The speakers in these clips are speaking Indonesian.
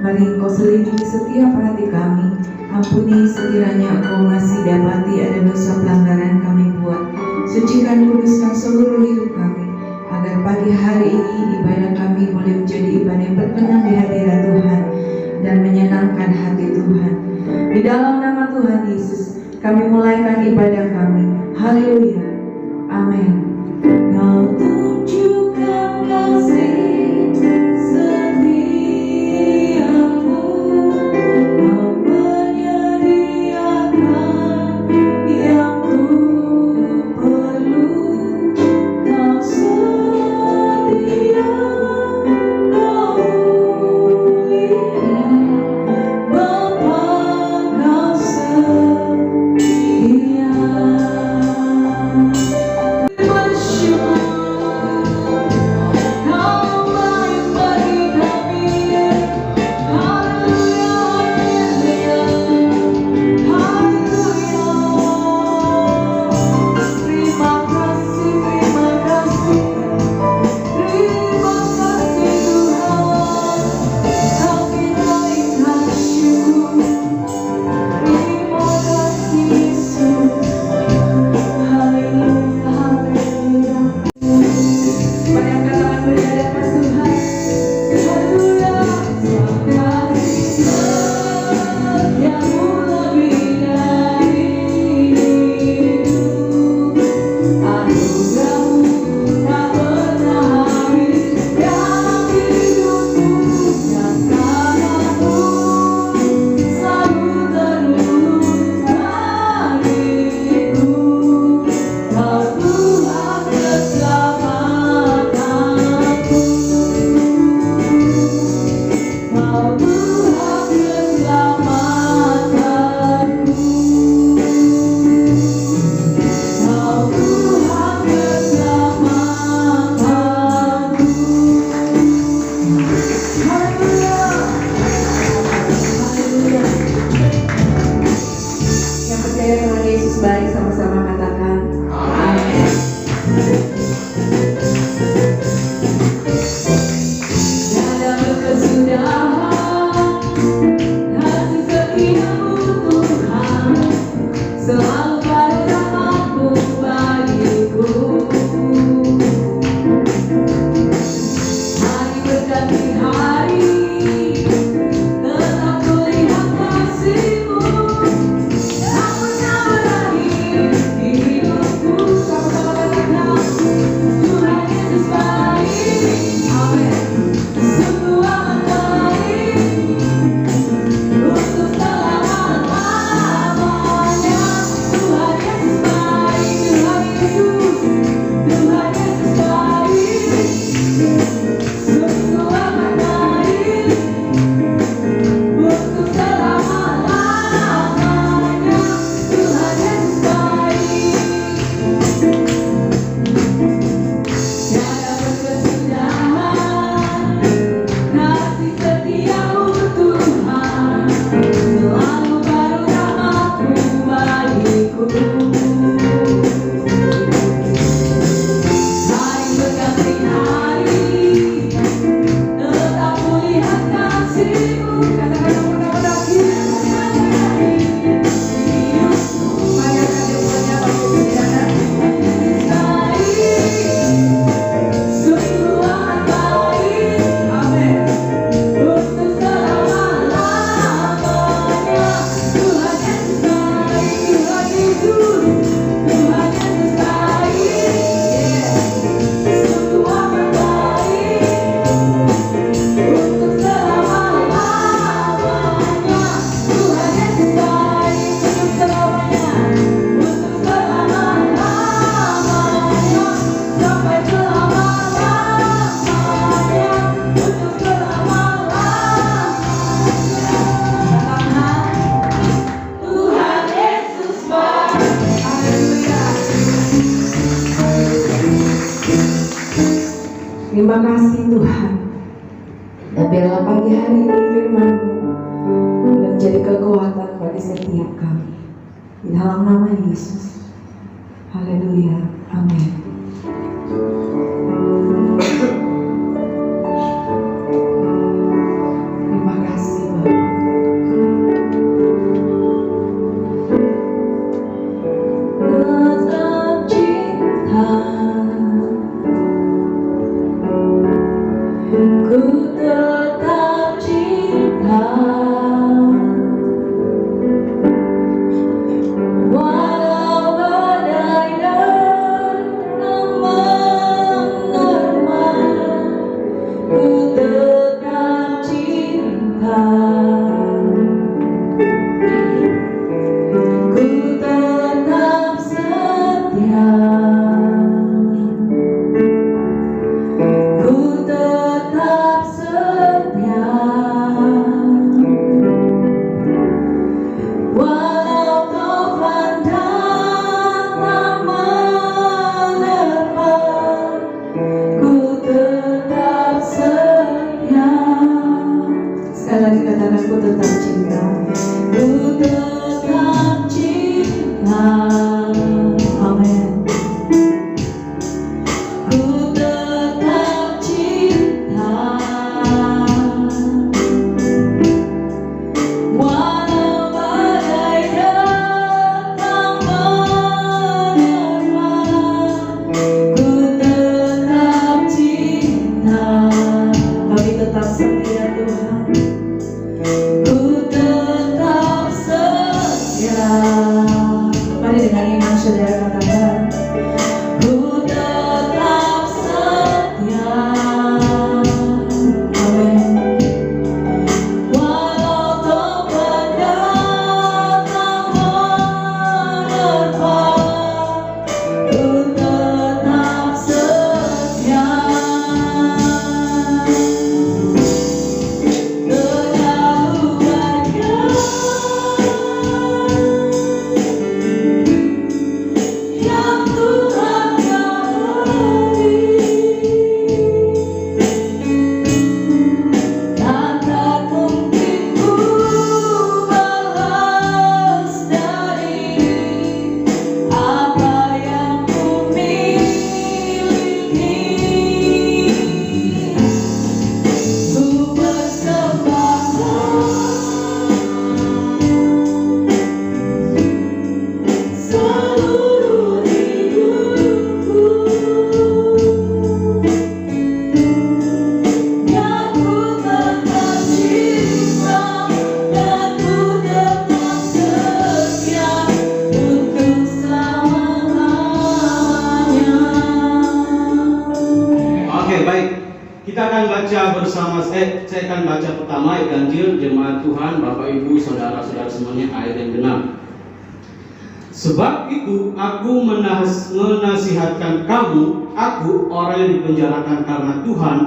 Mari Engkau selidiki setiap hati kami. Ampuni sekiranya Engkau masih dapati ada dosa pelanggaran kami buat. Sucikan, kuduskan seluruh hidup kami, agar pagi hari ini ibadah kami boleh menjadi ibadah yang berkenan di hadirat Tuhan dan menyenangkan hati Tuhan. Di dalam nama Tuhan Yesus, kami mulaikan ibadah kami. Haleluya. Amin. Kau tunjukkan kasih setiamu, Kau menyediakan yang ku perlu, Kau setia, Kau mulia, Bapa Kau setia. Terima kasih Tuhan. Dan biarlah pagi hari ini firman-Mu boleh menjadi kekuatan bagi setiap kami. Di dalam nama Yesus. Haleluya. Amin. Terima kasih. saudara katakan, ku tetap setia. Amin. Walau topan datang menerpa, ku tetap setia. Yang Tuhan beri, takkan mungkin ku balas dari apa yang ku miliki. Ku persembahkan seluruh hidupku, dan ku tetap cinta, dan ku tetap setia untuk selama-lamanya. Oke, baik. Kita akan baca bersama. Saya akan baca pertama Ganjil Jemaat Tuhan, Bapak Ibu, Saudara-saudara semuanya, ayat yang benar. Sebab itu aku menasihatkan kamu, aku orang yang dipenjarakan karena Tuhan,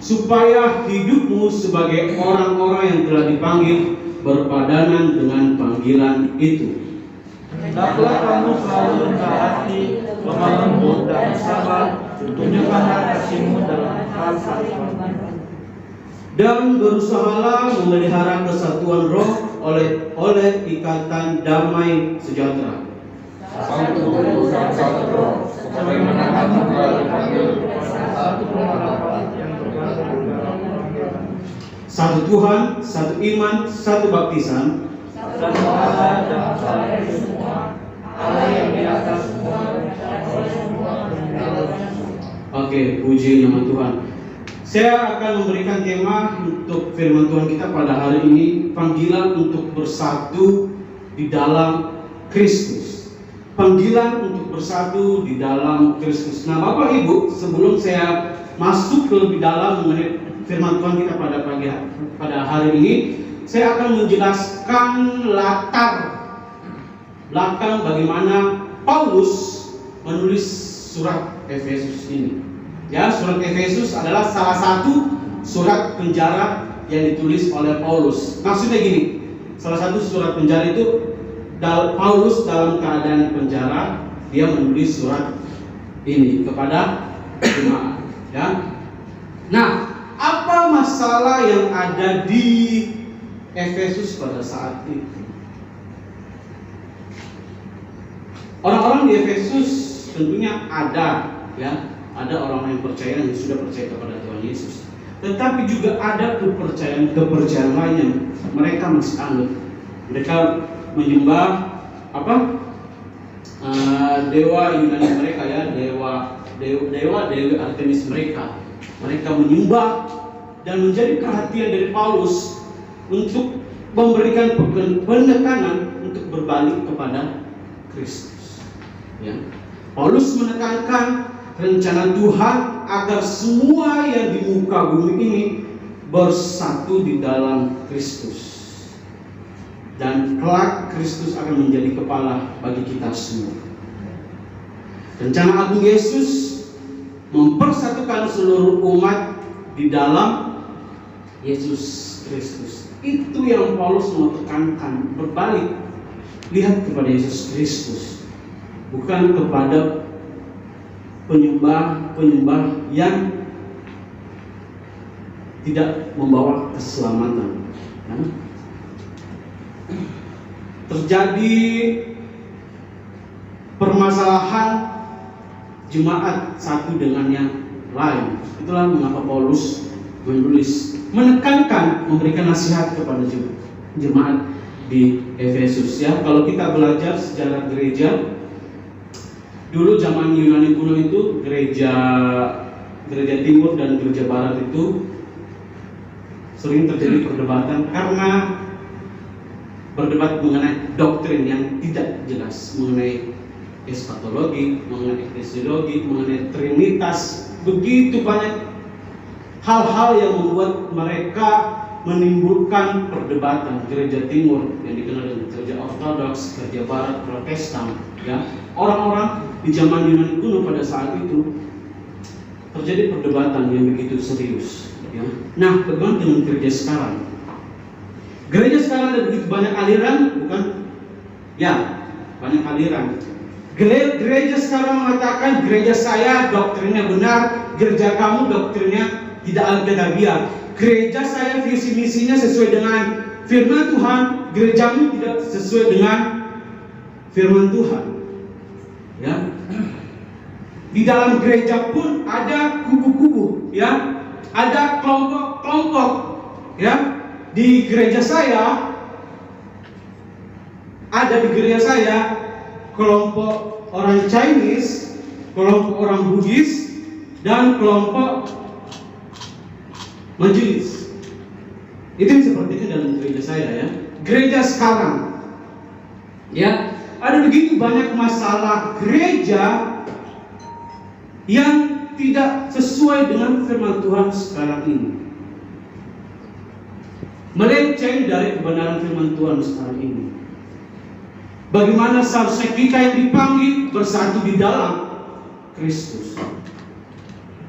supaya hidupmu sebagai orang-orang yang telah dipanggil berpadanan dengan panggilan itu. Hendaklah kamu selalu rendah hati, lemah lembut dan sabar, tunjukkanlah kasihmu dalam hal-hal. Dan berusahalah memelihara kesatuan roh oleh ikatan damai sejahtera. Satu tubuh dan satu roh, sebagaimana kamu telah dipanggil kepada satu pengharapan yang bergantung dalam panggilan. Satu Tuhan, satu iman, satu baptisan, Satu Allah dan Bapa semua, Allah yang di atas semua, dan oleh semua, dan dalam semua. Oke, puji nama Tuhan. Saya akan memberikan tema untuk firman Tuhan kita pada hari ini, panggilan untuk bersatu di dalam Kristus. Panggilan untuk bersatu di dalam Kristus. Nah, Bapak Ibu, sebelum saya masuk lebih dalam mengenai firman Tuhan kita pada hari ini, saya akan menjelaskan latar belakang bagaimana Paulus menulis surat Efesus ini. Ya, surat Efesus adalah salah satu surat penjara yang ditulis oleh Paulus. Maksudnya gini, salah satu surat penjara itu Paulus dalam keadaan penjara, dia menulis surat ini kepada jemaat. Ya. Nah, apa masalah yang ada di Efesus pada saat itu? Orang-orang di Efesus tentunya ada, ya, ada orang yang percaya, yang sudah percaya kepada Tuhan Yesus. Tetapi juga ada kepercayaan lain yang mereka masih anut. Mereka menyembah dewa Yunani mereka, ya, dewi Artemis mereka. Mereka menyembah, dan menjadi perhatian dari Paulus untuk memberikan penekanan untuk berbalik kepada Kristus. Ya. Paulus menekankan rencana Tuhan agar semua yang di muka bumi ini bersatu di dalam Kristus. Dan kelak Kristus akan menjadi kepala bagi kita semua. Rencana agung Yesus mempersatukan seluruh umat di dalam Yesus Kristus. Itu yang Paulus mau tekankan, berbalik. Lihat kepada Yesus Kristus, bukan kepada penyembah yang tidak membawa keselamatan. Terjadi permasalahan jemaat satu dengan yang lain. Itulah mengapa Paulus menulis, menekankan, memberikan nasihat kepada jemaat di Efesus. Ya, kalau kita belajar sejarah gereja, dulu zaman Yunani kuno itu gereja timur dan gereja barat itu sering terjadi perdebatan karena berdebat mengenai doktrin yang tidak jelas mengenai eskatologi, mengenai eklesiologi, mengenai trinitas. Begitu banyak hal-hal yang membuat mereka menimbulkan perdebatan. Gereja Timur yang dikenal dengan gereja Ortodoks, gereja Barat Protestan, ya. Orang-orang di zaman Yunani kuno pada saat itu terjadi perdebatan yang begitu serius, ya. Nah, bagaimana dengan gereja sekarang? Gereja sekarang ada begitu banyak aliran, bukan? Ya, banyak aliran. Gereja sekarang mengatakan gereja saya doktrinnya benar, gereja kamu doktrinnya tidak alkitabiah. Gereja saya visi misinya sesuai dengan firman Tuhan, gerejamu tidak sesuai dengan firman Tuhan. Ya. Di dalam gereja pun ada kubu-kubu, ya. Ada kelompok-kelompok, ya. Di gereja saya kelompok orang Chinese, kelompok orang Buddhis, dan kelompok majelis. Itu yang seperti itu dalam gereja saya, ya. Gereja sekarang, ya, ada begitu banyak masalah gereja yang tidak sesuai dengan firman Tuhan sekarang ini, melenceng dari kebenaran firman Tuhan sekarang ini. Bagaimana seharusnya kita yang dipanggil bersatu di dalam Kristus.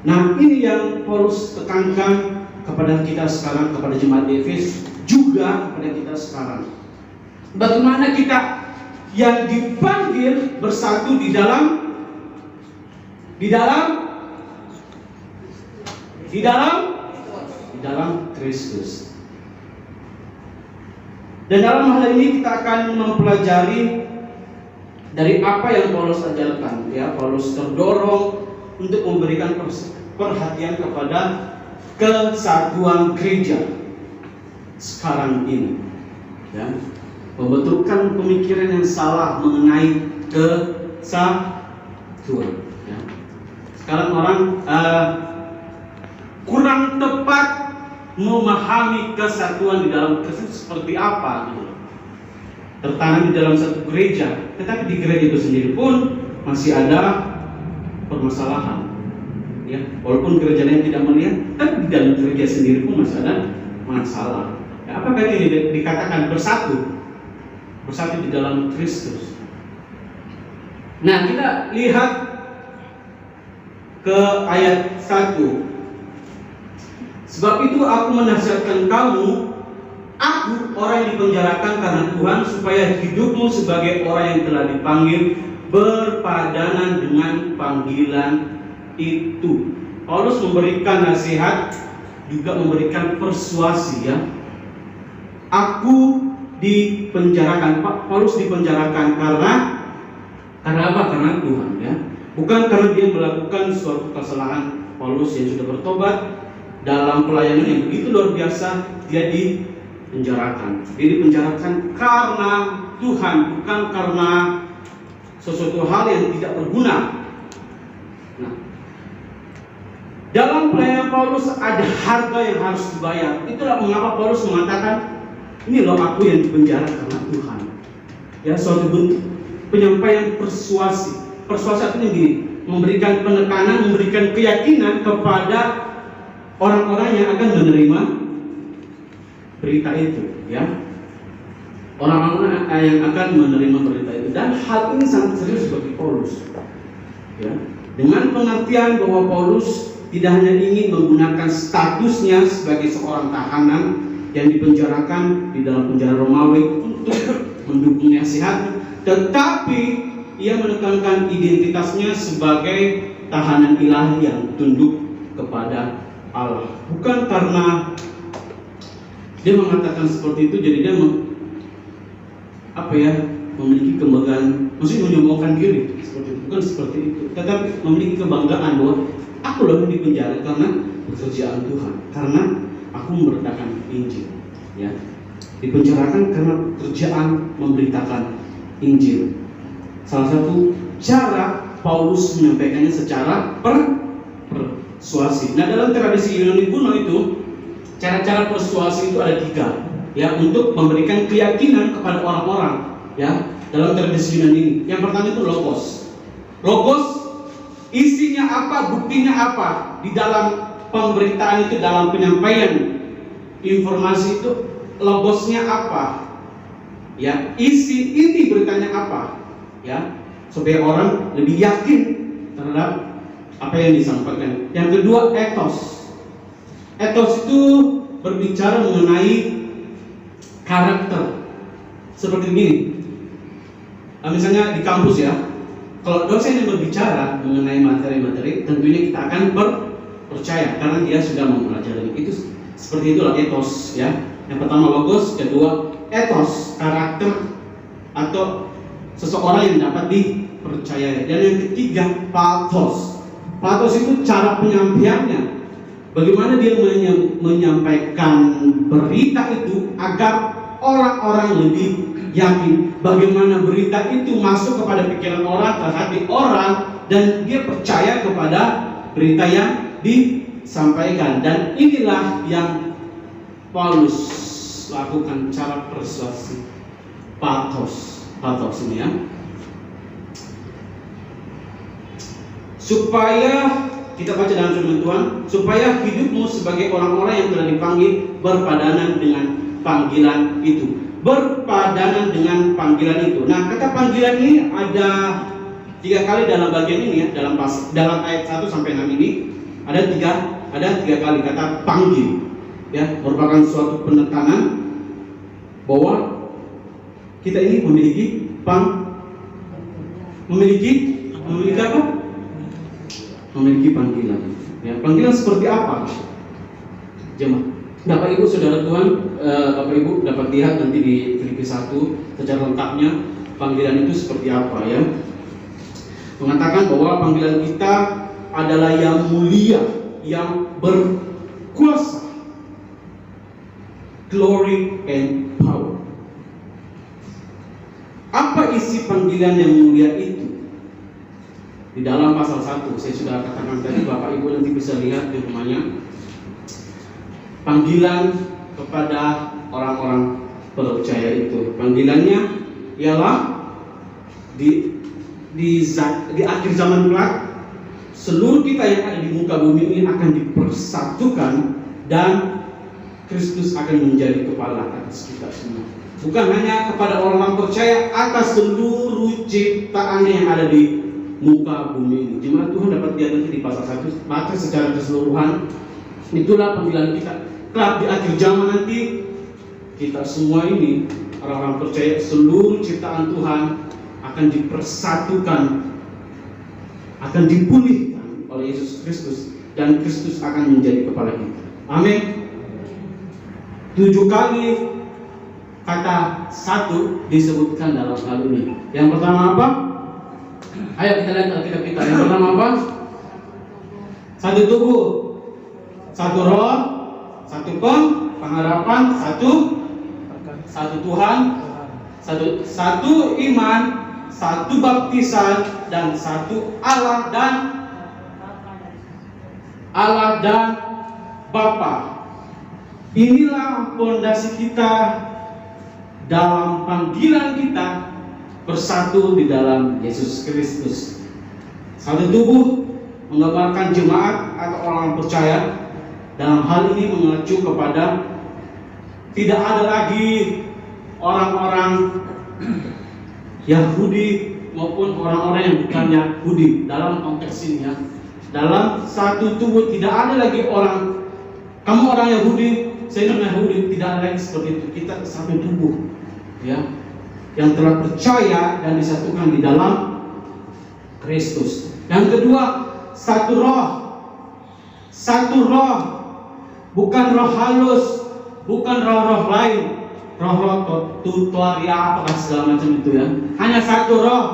Nah, ini yang Paulus tekankan kepada kita sekarang, kepada jemaat di Efesus, juga kepada kita sekarang. Bagaimana kita yang dipanggil bersatu di dalam Kristus. Dan dalam hal ini kita akan mempelajari dari apa yang Paulus ajarkan, ya. Paulus terdorong untuk memberikan perhatian kepada kesatuan gereja sekarang ini, ya. Membetulkan pemikiran yang salah mengenai kesatuan, ya. Sekarang orang kurang tepat memahami kesatuan di dalam Kristus seperti apa, gitu. Tertanam di dalam satu gereja, tetapi di gereja itu sendiri pun masih ada permasalahan, ya. Walaupun gereja lain tidak melihat, tapi di dalam gereja sendiri pun masih ada masalah, ya. Apakah ini dikatakan bersatu di dalam Kristus? Nah, kita lihat ke ayat 1. Sebab itu aku menasihatkan kamu, aku orang yang dipenjarakan karena Tuhan, supaya hidupmu sebagai orang yang telah dipanggil berpadanan dengan panggilan itu. Paulus memberikan nasihat, juga memberikan persuasi, ya. Aku dipenjarakan. Paulus dipenjarakan karena apa? Karena Tuhan, ya. Bukan karena dia melakukan suatu kesalahan. Paulus yang sudah bertobat dalam pelayanan yang begitu luar biasa, dia dipenjarakan. Dia dipenjarakan karena Tuhan, bukan karena sesuatu hal yang tidak berguna. Nah, dalam pelayanan Paulus ada harga yang harus dibayar. Itulah mengapa Paulus mengatakan, ini loh aku yang dipenjara karena Tuhan. Ya, suatu bentuk penyampaian persuasi. Persuasi artinya gini, memberikan penekanan, memberikan keyakinan kepada orang-orang yang akan menerima berita itu, ya. Orang-orang yang akan menerima berita itu. Dan hal ini sangat serius bagi Paulus, ya. Dengan pengertian bahwa Paulus tidak hanya ingin menggunakan statusnya sebagai seorang tahanan yang dipenjarakan di dalam penjara Romawi untuk mendukung nasihat, tetapi ia menekankan identitasnya sebagai tahanan ilahi yang tunduk kepada Allah. Bukan karena dia mengatakan seperti itu jadi dia memiliki kebanggaan, maksudnya menyombongkan diri seperti itu. Bukan seperti itu, tetapi memiliki kebanggaan bahwa aku loh yang dipenjara karena pekerjaan Tuhan, karena aku memberitakan Injil, ya. Dipenjarakan karena pekerjaan memberitakan Injil. Salah satu cara Paulus menyampaikannya secara persuasi. Nah, dalam tradisi Yunani kuno itu cara-cara persuasi itu ada 3, ya, untuk memberikan keyakinan kepada orang-orang, ya, dalam tradisi Yunani ini. Yang pertama itu logos. Logos isinya apa, buktinya apa di dalam pemberitaan itu, dalam penyampaian informasi itu, logosnya apa? Ya, inti beritanya apa? Ya, supaya orang lebih yakin terhadap apa yang disampaikan. Yang kedua, etos. Etos itu berbicara mengenai karakter. Seperti ini. Misalnya di kampus ya, kalau dosen yang berbicara mengenai materi-materi, tentunya kita akan percaya karena dia sudah mempelajari. Itu seperti itulah etos ya. Yang pertama logos, kedua etos, karakter atau seseorang yang dapat dipercayai. Dan yang ketiga pathos. Pathos itu cara penyampaiannya. Bagaimana dia menyampaikan berita itu agar orang-orang lebih yakin. Bagaimana berita itu masuk kepada pikiran orang, ke hati orang, dan dia percaya kepada berita yang disampaikan. Dan inilah yang Paulus lakukan, cara persuasi, pathos ini ya. Supaya kita baca dalam firman Tuhan, supaya hidupmu sebagai orang-orang yang telah dipanggil berpadanan dengan panggilan itu. Berpadanan dengan panggilan itu. Nah, kata panggilan ini ada 3 kali dalam bagian ini ya, dalam ayat 1 sampai 6 ini ada tiga kali kata panggil. Ya, merupakan suatu penekanan bahwa kita ini memiliki apa? Memiliki panggilan. Ya, panggilan seperti apa? Jemaat, Bapak Ibu Saudara Tuhan, Bapak Ibu dapat lihat nanti di Filipi 1 secara lengkapnya panggilan itu seperti apa ya. Mengatakan bahwa panggilan kita adalah yang mulia, yang berkuasa, glory and power. Apa isi panggilan yang mulia itu? Di dalam pasal 1, saya sudah katakan tadi, Bapak Ibu nanti bisa lihat di rumahnya. Panggilan kepada orang-orang percaya itu, panggilannya ialah di akhir zaman kelak, seluruh kita yang ada di muka bumi ini akan dipersatukan dan Kristus akan menjadi kepala atas kita semua. Bukan hanya kepada orang-orang percaya, atas seluruh ciptaannya yang ada di muka bumi ini. Jemaat Tuhan dapat lihat nanti di pasal 1, maka secara keseluruhan itulah panggilan kita. Kelak di akhir zaman nanti, kita semua ini orang-orang percaya, seluruh ciptaan Tuhan akan dipersatukan, akan dipulihkan oleh Yesus Kristus, dan Kristus akan menjadi kepala kita. Amin. 7 kali kata satu disebutkan dalam hal ini. Yang pertama apa? Ayo kita lihat Alkitab kita. Yang pertama apa? Satu tubuh, satu roh, satu pengharapan, satu Tuhan, satu iman, satu baptisan, dan satu Allah dan Bapa. Inilah fondasi kita dalam panggilan kita bersatu di dalam Yesus Kristus. Satu tubuh menggambarkan jemaat atau orang percaya. Dalam hal ini mengacu kepada tidak ada lagi orang-orang Yahudi maupun orang-orang yang bukan Yahudi dalam konteks ini ya. Dalam satu tubuh tidak ada lagi orang, kamu orang Yahudi, saya non Yahudi, tidak ada lagi seperti itu. Kita satu tubuh ya, yang telah percaya dan disatukan di dalam Kristus. Yang kedua, satu roh, bukan roh halus, bukan roh-roh lain, roh-roh tutoria apakah segala macam itu ya. Hanya satu roh.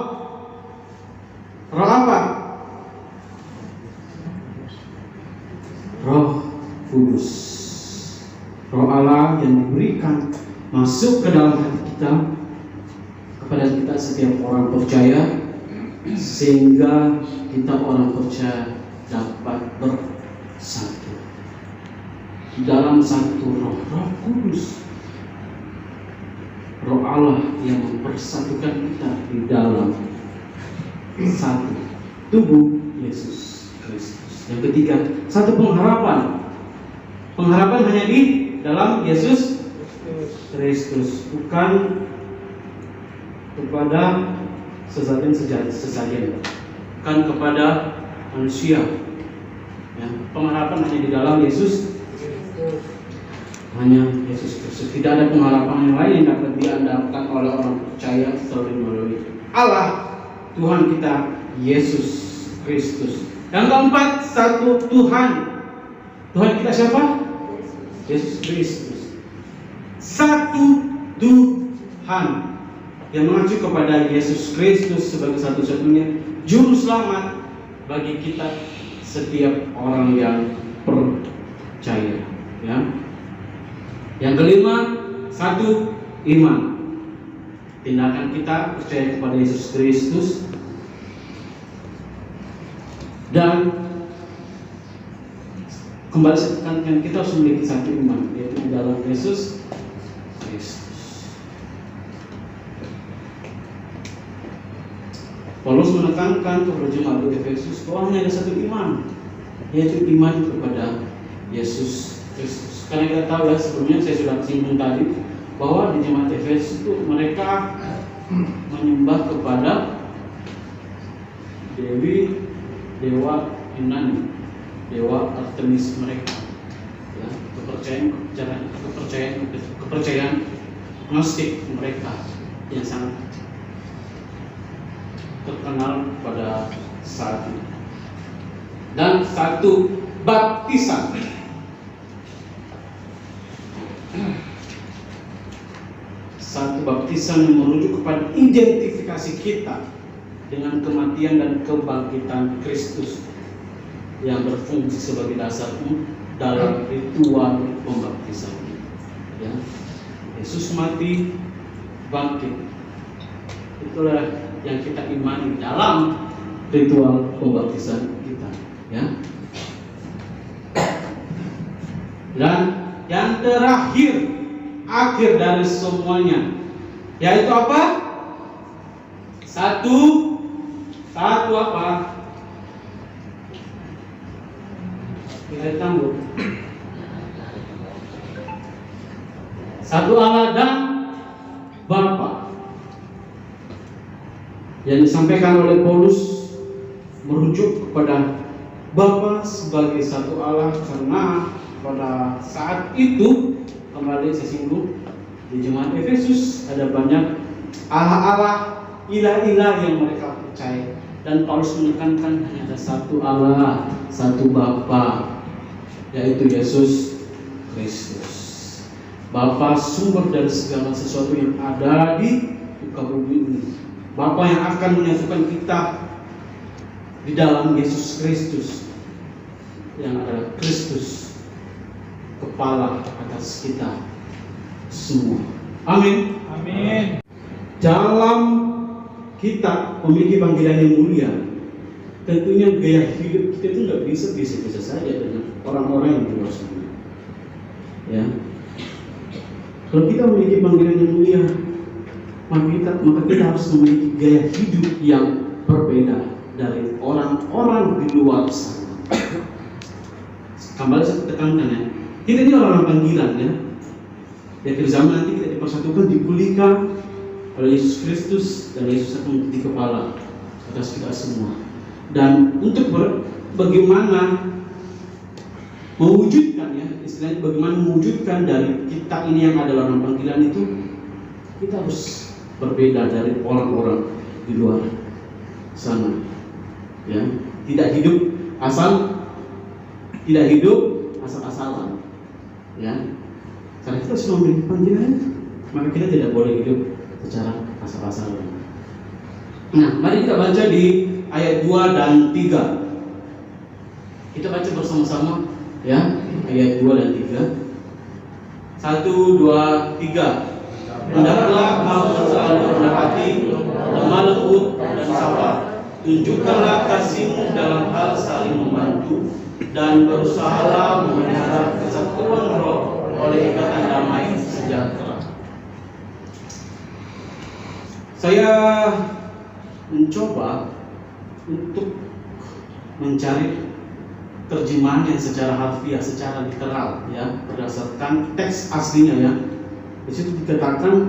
Roh apa? Roh Kudus, Roh Allah yang diberikan masuk ke dalam hati kita, kepada kita setiap orang percaya, sehingga kita orang percaya dapat bersatu dalam satu roh, Roh Kudus, Roh Allah yang mempersatukan kita di dalam satu tubuh Yesus Kristus. Yang ketiga, satu pengharapan. Pengharapan hanya di dalam Yesus Kristus, bukan kepada sesajen, bukan kepada manusia. Ya, pengharapan hanya di dalam Yesus, hanya Yesus Kristus. Tidak ada pengharapan yang lain yang dapat diandalkan oleh orang percaya selain melalui Allah Tuhan kita Yesus Kristus. Yang keempat, satu Tuhan. Tuhan kita siapa? Yesus Kristus. Satu Tuhan yang mengacu kepada Yesus Kristus sebagai satu-satunya juru selamat bagi kita setiap orang yang percaya. Ya. Yang kelima, satu iman. Tindakan kita percaya kepada Yesus Kristus dan kembali saya tekankan, kita harus memiliki satu iman, yaitu di dalam Yesus Kristus. Paulus menekankan kepada jemaat di Efesus bahwa hanya ada satu iman, yaitu iman kepada Yesus Kristus. Karena kita tahu ya, sebelumnya saya sudah singgung tadi bahwa di jemaat Efesus itu mereka menyembah kepada dewa Yunani, dewa Artemis mereka. Ya, kepercayaan Gnostik mereka yang sangat terkenal pada saat itu. Dan satu baptisan. Satu baptisan yang merujuk kepada identifikasi kita dengan kematian dan kebangkitan Kristus yang berfungsi sebagai dasar dalam ritual pembaptisan. Ya. Yesus mati, bangkit. Itulah yang kita imani dalam ritual pembaptisan kita. Ya. Dan yang terakhir, akhir dari semuanya, yaitu apa? Satu apa? Kita tangguh. Satu Allah dan Bapa. Yang disampaikan oleh Paulus merujuk kepada Bapa sebagai satu Allah, karena pada saat itu, kembali saya singgung, di jemaat Efesus ada banyak Allah-Allah, ilah-ilah yang mereka percaya. Dan Paulus menekankan hanya ada satu Allah, satu Bapa, yaitu Yesus Kristus. Bapa sumber dari segala sesuatu yang ada di muka bumi ini. Bapa yang akan menyatukan kita di dalam Yesus Kristus, yang adalah Kristus, kepala atas kita semua. Amin. Amin. Dalam kita memiliki panggilan yang mulia, tentunya gaya hidup kita itu nggak bisa biasa-biasa saja dengan orang-orang yang di luar sana. Ya, kalau kita memiliki panggilan yang mulia, maka kita harus memiliki gaya hidup yang berbeda dari orang-orang di luar sana. Kembali saya tekankan ya, kita ini orang-orang panggilan ya. Di akhir zaman nanti kita dipersatukan, dipulihkan oleh Yesus Kristus, dan Yesus akan menjadi kepala atas kita semua. Dan untuk bagaimana mewujudkan ya, istilahnya bagaimana mewujudkan dari kita ini yang adalah orang panggilan itu, kita harus berbeda dari orang-orang di luar sana. Ya, tidak hidup asal-asalan. Ya, karena kita sudah memiliki panggilan, maka kita tidak boleh hidup secara asal-asalan. Nah, mari kita baca di ayat 2 dan 3. Kita baca bersama-sama ya, ayat 2 dan 3. 1, 2, 3. Hendaklah kamu selalu rendah hati, lemah lembut dan sabar. Tunjukkanlah kasihmu dalam hal saling membantu, dan berusahalah memelihara kesatuan roh oleh ikatan damai sejahtera. Saya mencoba untuk mencari terjemahan yang secara harfiah, secara literal, ya, berdasarkan teks aslinya, ya. Di situ dikatakan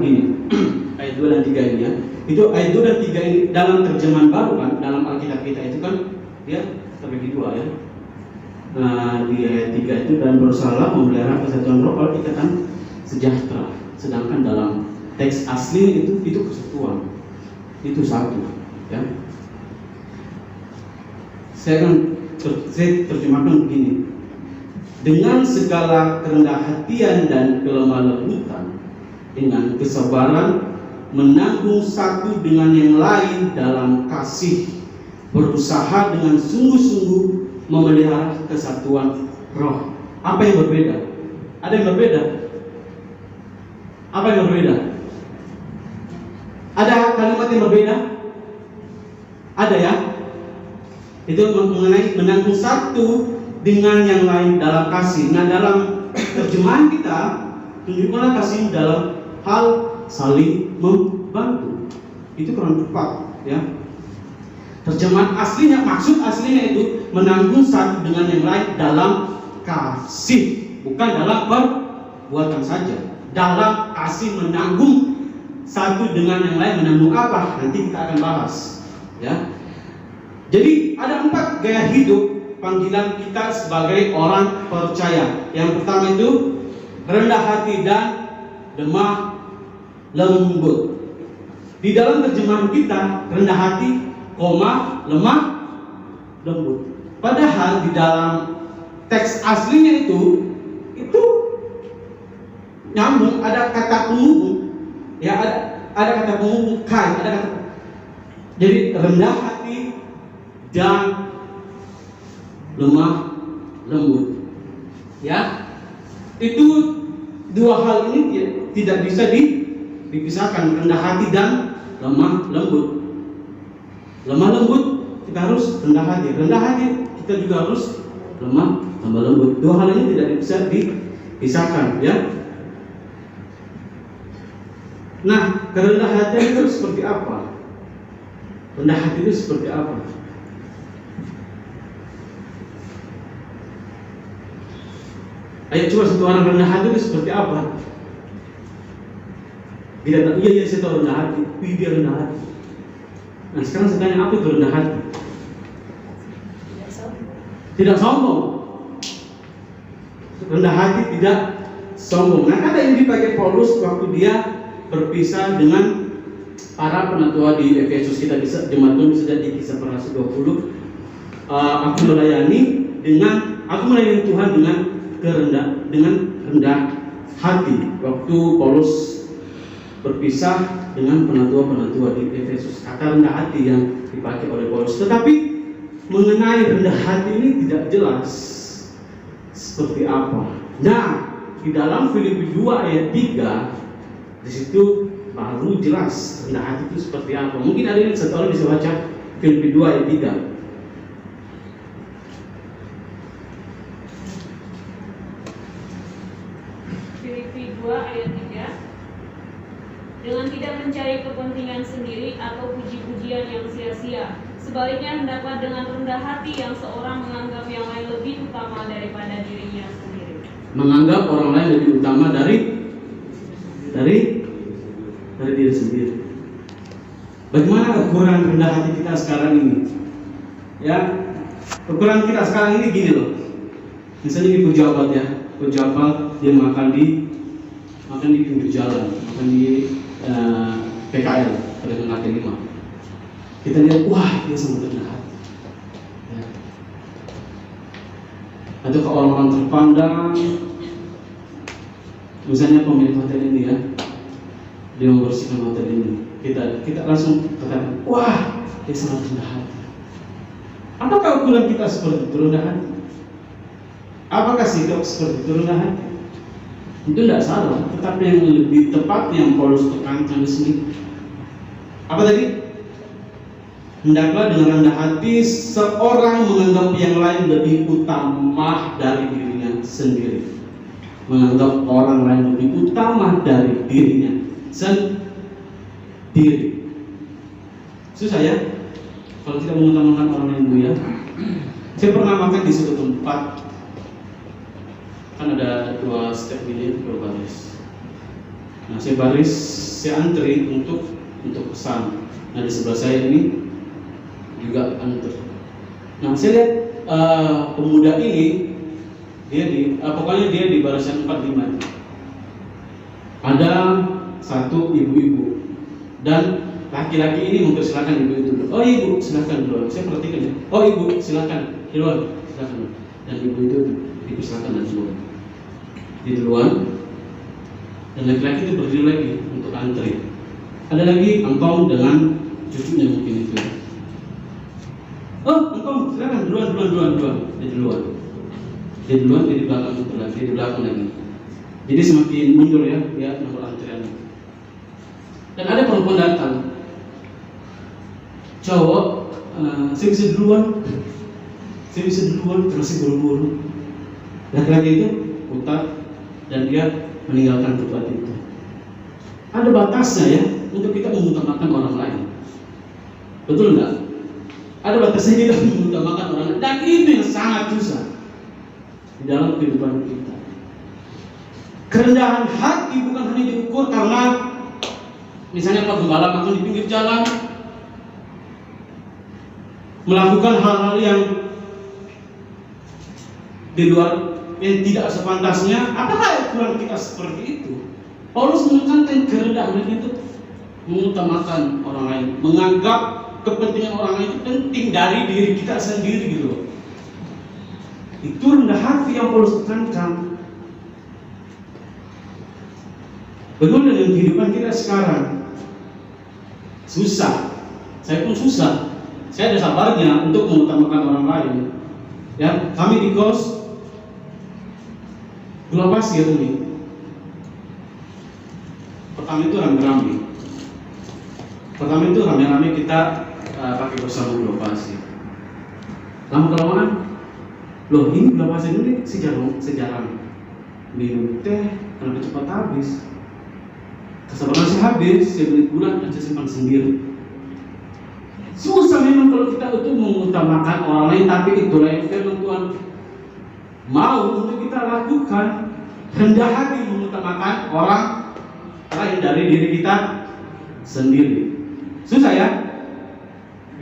begini, ayat 2 dan 3 ini, ya. Itu ayat 2 dan 3 ini dalam terjemahan baru kan, dalam Alkitab kita itu kan dia terbagi dua, ya. Nah, di ayat 3 itu, dan berusahalah memelihara kesatuan roh kalau ikatan sejahtera. Sedangkan dalam teks asli itu kesatuan. Itu satu, ya. Saya terjemahkan begini. Dengan segala kerendah hatian dan kelemah lembutan, dengan kesabaran menanggung satu dengan yang lain dalam kasih, berusaha dengan sungguh-sungguh memelihara kesatuan roh. Apa yang berbeda? Ada yang berbeda? Apa yang berbeda? Ada kalimat yang berbeda? Ada, ya? Itu mengenai menanggung satu dengan yang lain dalam kasih. Nah, dalam terjemahan kita, tunjukkanlah kasih dalam hal saling membantu. Itu kurang tepat, ya. Terjemahan aslinya, maksud aslinya itu menanggung satu dengan yang lain dalam kasih, bukan dalam perbuatan saja. Dalam kasih menanggung satu dengan yang lain. Menanggung apa? Nanti kita akan bahas, ya. Jadi ada 4 gaya hidup panggilan kita sebagai orang percaya. Yang pertama itu rendah hati dan lemah lembut. Di dalam terjemahan kita rendah hati, lemah lembut. Padahal di dalam teks aslinya itu nyambung, ada kata penghubung, ya, ada kata penghubung kai, ada kata. Jadi rendah hati dan lemah lembut, ya. Itu dua hal ini tidak bisa dipisahkan, rendah hati dan lemah lembut. Lemah lembut kita harus rendah hati kita juga harus lemah lembut. Dua hal ini tidak bisa dipisahkan, ya. Nah, kerendahan hati itu seperti apa? Rendah hati itu seperti apa? Ayo coba satu orang rendah hati itu seperti apa? Kita tahu, iya saya tahu rendah hati, dia rendah hati. Nah, sekarang saya tanya, apa itu rendah hati? Tidak sombong. Rendah hati tidak sombong. Nah, kata yang dipakai Paulus waktu dia berpisah dengan para penatua di Efesus, kita bisa jemaat bisa di Kisah Para Rasul 20. Aku melayani Tuhan dengan rendah hati. Waktu Paulus berpisah dengan penatua-penatua di Efesus, kata rendah hati yang dipakai oleh Paulus. Tetapi mengenai rendah hati ini tidak jelas seperti apa. Nah, di dalam Filipi 2 ayat 3, di situ baru jelas rendah hati itu seperti apa. Mungkin ada yang satu orang bisa baca Filipi 2 ayat 3. Filipi 2 ayat 3. Dengan tidak mencari kepentingan sendiri atau puji-pujian yang sia-sia, sebaliknya hendaklah dengan rendah hati yang seorang menganggap yang lain lebih utama daripada dirinya sendiri. Menganggap orang lain lebih utama dari diri sendiri. Bagaimana ukuran rendah hati kita sekarang ini? Ya, ukuran kita sekarang ini gini loh. Misalnya di pejabat, ya, pejabat dia makan di pinggir jalan, makan di PKL, pedagang kaki lima. Kita lihat, wah, dia sangat rendah hati. Ya. Atau ke orang-orang terpandang, misalnya pemilik hotel ini, ya, dia membersihkan hotel ini. Kita langsung katakan, wah, dia sangat rendah hati. Apakah ukuran kita seperti itu, rendah hati? Apakah sikap seperti itu, rendah hati? Itu tidak salah, tetapi yang lebih tepat yang Paulus tekankan di sini, apa tadi? Hendaklah dengan rendah hati seorang menganggap yang lain lebih utama dari dirinya sendiri. Menganggap orang lain lebih utama dari dirinya sendiri. Susah ya kalau kita mengutamakan orang lain dulu ya. Saya pernah makan di suatu tempat, kan ada 2 step ini, 2 baris. Nah, saya antri untuk pesan. Nah, di sebelah saya ini juga antri. Nah, saya lihat pemuda ini pokoknya dia di barisan 45. Ada satu ibu-ibu dan laki-laki ini mempersilahkan ibu itu. Oh, ibu silakan duluan. Saya perhatikan ya. Oh, ibu silakan duluan, silakan. Dan ibu itu dipersilakan duluan. Di duluan. Dan laki-laki itu berdiri lagi untuk antri. Ada lagi engkong dengan cucunya mungkin itu. Oh, engkong silakan duluan. Dia duluan, dia di belakang lagi. Jadi semakin mundur ya, dia nomor antriannya. Dan ada perempuan datang. Cowok, saya bisa duluan, masih buru-buru. Laki-laki itu putar dan dia meninggalkan tempat itu. Ada batasnya ya untuk kita mengutamakan orang lain. Betul enggak? Ada batasnya kita mengutamakan orang lain. Dan itu yang sangat susah di dalam kehidupan kita. Kerendahan hati bukan hanya diukur karena misalnya Pak Gembala makan di pinggir jalan, melakukan hal-hal yang di luar yang tidak sepantasnya. Apakah ukuran kita seperti itu? Paulus menekankan kerendahan itu mengutamakan orang lain, menganggap kepentingan orang lain itu penting dari diri kita sendiri gitu. Itu rendah hati yang Paulus tekankan. Bagaimana dengan kehidupan kita sekarang? Susah. Saya pun susah. Saya ada sabarnya untuk mengutamakan orang lain. Ya, kami di kos Pulau Pasir ini. Pertama itu rame-rame kita pakai bersama Pulau Pasir. Lama-kelamaan, loh ini Pulau Pasir ini sejarah minum teh kenapa cepat habis? Kesabaran saya habis, saya beli pulang dan saya simpan sendiri. Susah memang kalau kita itu mengutamakan orang lain, tapi itulah yang firman Tuhan mau untuk kita lakukan. Rendah hati mengutamakan orang lain dari diri kita sendiri. Susah ya?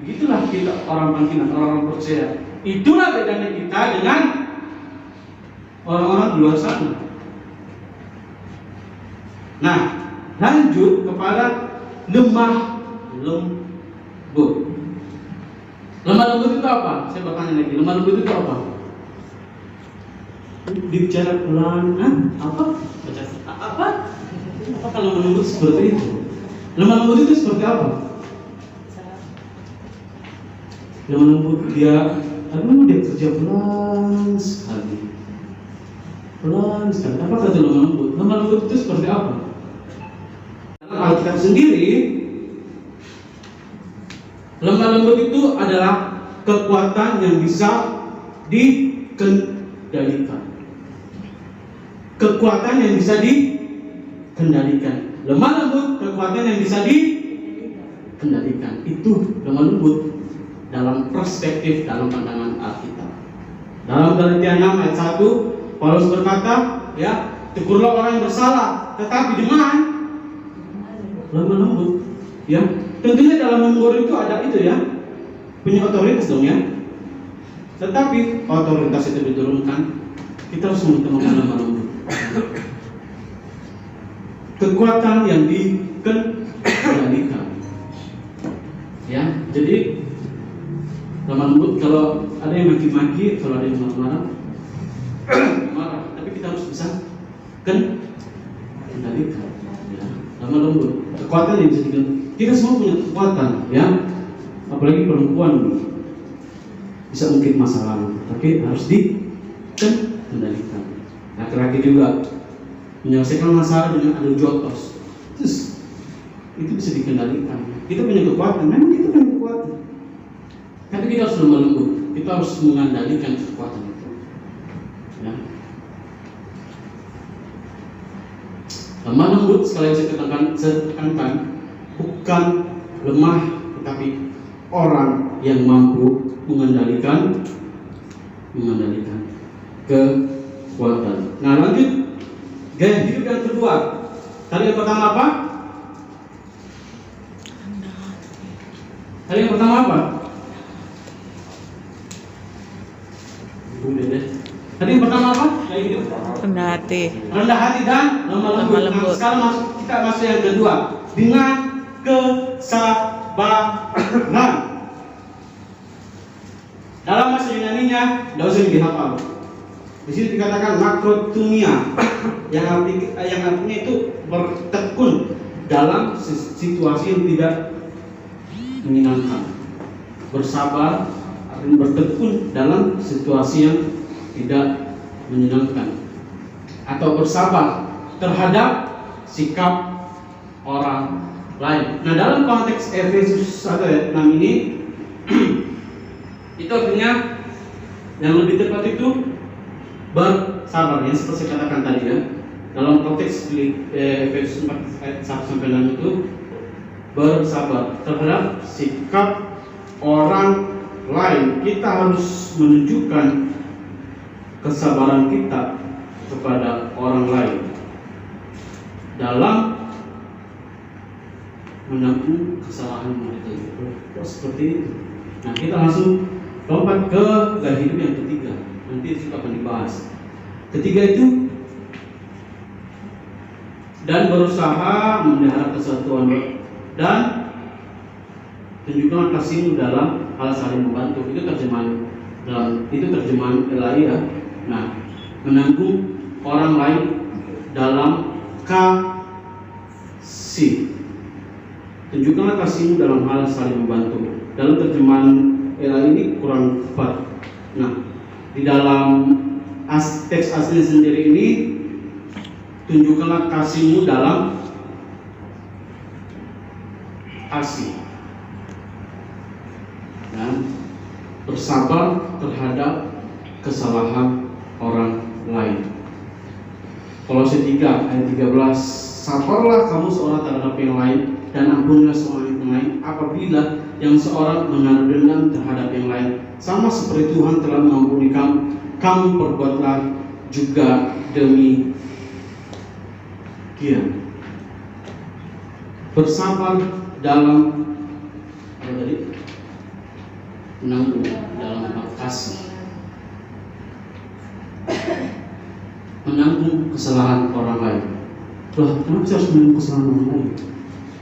Begitulah kita orang panggilan, orang percaya. Itulah bedanya kita dengan orang-orang di luar sana. Nah, lanjut kepada lemah lembut. Lemah lembut itu apa? Saya bertanya lagi. Lemah lembut itu apa? Bicara pelan. Apa? Apa kalau lemah lembut seperti itu? Lemah lembut itu seperti apa? Lemah lembut dia kerja pelan sekali. Apa kata lemah lembut? Lemah lembut itu seperti apa? Alkitab sendiri, lemah lembut itu adalah kekuatan yang bisa dikendalikan. Kekuatan yang bisa dikendalikan. Lemah lembut, kekuatan yang bisa dikendalikan. Itu lemah lembut dalam perspektif, dalam pandangan Alkitab. Dalam Galatia 6 ayat 1, Paulus berkata, ya, tegurlah orang yang bersalah, tetapi dengan lemah lembut, ya. Tentunya dalam menegur itu ada itu ya, punya otoritas dong ya. Tetapi otoritas itu diturunkan, kita harus mengutamakan lemah lembut. Kekuatan yang dikendalikan, ya. Jadi lemah lembut, kalau ada yang maki-maki, kalau ada yang marah, tapi kita harus bisa kendalikan. Lemah lembut, kekuatan yang bisa dikendalikan. Kita semua punya kekuatan, ya. Apalagi perempuan bisa mungkin masalah, tapi harus dikendalikan. Laki-laki juga menyelesaikan masalah dengan adu jotos, terus itu bisa dikendalikan. Kita punya kekuatan, memang kita punya kekuatan. Tapi kita harus lemah lembut, kita harus mengendalikan kekuatan itu. Ya. Lemah lembut sekali saya tekankan bukan lemah, tetapi orang yang mampu mengendalikan kekuatan. Nah, lanjut gaya hidup yang kedua. Tadi yang pertama apa? Tadi yang pertama apa? Tadi yang pertama apa? Gaya hidup Rendah hati. rendah hati dan lemah lembut. Nah, sekarang kita masuk yang kedua dengan kesabaran. Dalam bahasa Yunaninya, tidak usah dihafal. Di sini dikatakan makrotumia, yang artinya itu bertekun dalam situasi yang tidak menyenangkan. Bersabar artinya bertekun dalam situasi yang tidak menyenangkan, atau bersabar terhadap sikap orang lain. Nah, dalam konteks Efesus 1 ayat 6 ini itu artinya yang lebih tepat itu bersabar, yang seperti saya katakan tadi ya. Dalam konteks Efesus 4 ayat 1 sampai 6 itu bersabar terhadap sikap orang lain. Kita harus menunjukkan kesabaran kita kepada orang lain dalam menanggung kesalahan mereka. Seperti itu. Nah, kita langsung lompat ke gaya hidup yang ketiga. Nanti itu akan dibahas. Ketiga itu dan berusaha memelihara kesatuan dan tunjukkan kasihmu dalam hal saling membantu. Itu terjemahan LAI ya. Nah, menanggung orang lain dalam kasih. Tunjukkanlah kasihmu dalam hal saling membantu. Dalam terjemahan LAI ini kurang tepat. Nah, di dalam teks asli sendiri ini, tunjukkanlah kasihmu dalam kasih dan bersabar terhadap kesalahan orang lain. Kolose 3 ayat 13, sabarlah kamu seorang terhadap yang lain dan ampunilah seorang yang lain apabila yang seorang menaruh dendam terhadap yang lain, sama seperti Tuhan telah mengampuni kamu perbuatlah juga demikian. Bersabar dalam menanggung dalam kasih, menanggung kesalahan orang lain. Loh, kenapa saya harus menanggung kesalahan orang lain?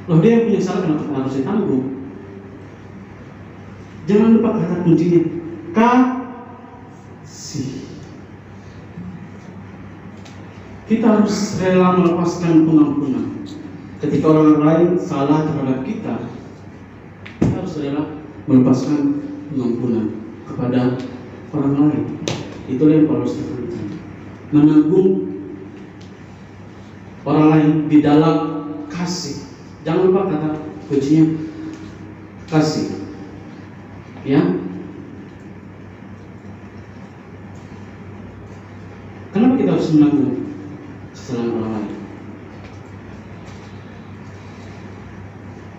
Loh, dia yang punya salah, kenapa harus ditanggung? Jangan lupa kata kuncinya, kasih. Kita harus rela melepaskan pengampunan. Ketika orang lain salah terhadap kita harus rela melepaskan pengampunan kepada orang lain. Itulah yang Paulus tekankan. Menanggung orang lain di dalam kasih. Jangan lupa kata kuncinya kasih. Ya. Kenapa kita harus menanggung kesalahan orang lain?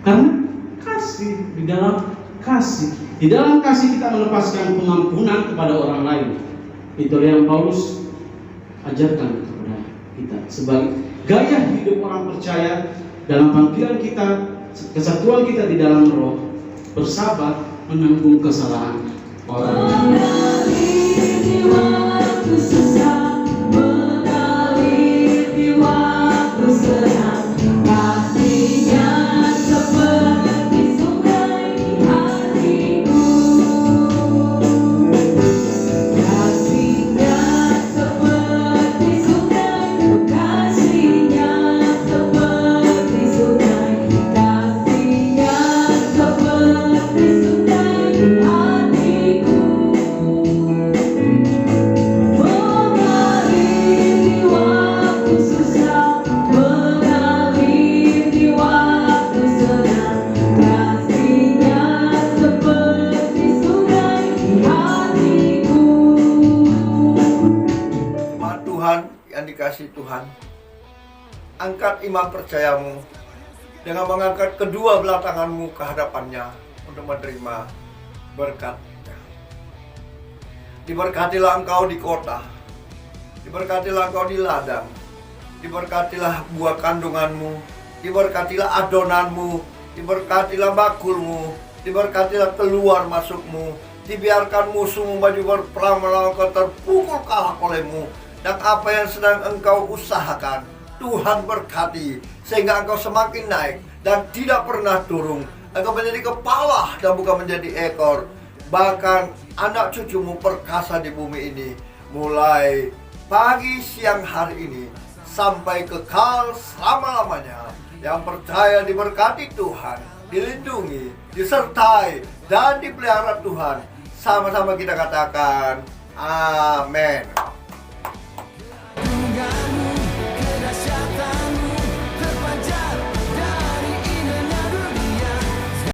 Karena kasih, di dalam kasih. Di dalam kasih kita melepaskan pengampunan kepada orang lain. Itu yang Paulus ajarkan kepada kita sebagai gaya hidup orang percaya dalam panggilan kita, kesatuan kita di dalam roh, bersabar menanggung kesalahan orang lain. Tuhan, angkat iman percayamu dengan mengangkat kedua belah tanganmu ke hadapannya untuk menerima berkat-Nya. Diberkatilah engkau di kota, diberkatilah engkau di ladang, diberkatilah buah kandunganmu, diberkatilah adonanmu, diberkatilah bakulmu, diberkatilah keluar masukmu, dibiarkan musuhmu maju berperang melawan kau terpukul kalah olehmu. Dan apa yang sedang engkau usahakan, Tuhan berkati, sehingga engkau semakin naik dan tidak pernah turun. Engkau menjadi kepala dan bukan menjadi ekor. Bahkan anak cucumu perkasa di bumi ini, mulai pagi siang hari ini sampai kekal selama-lamanya. Yang percaya diberkati Tuhan, dilindungi, disertai, dan dipelihara Tuhan. Sama-sama kita katakan amin.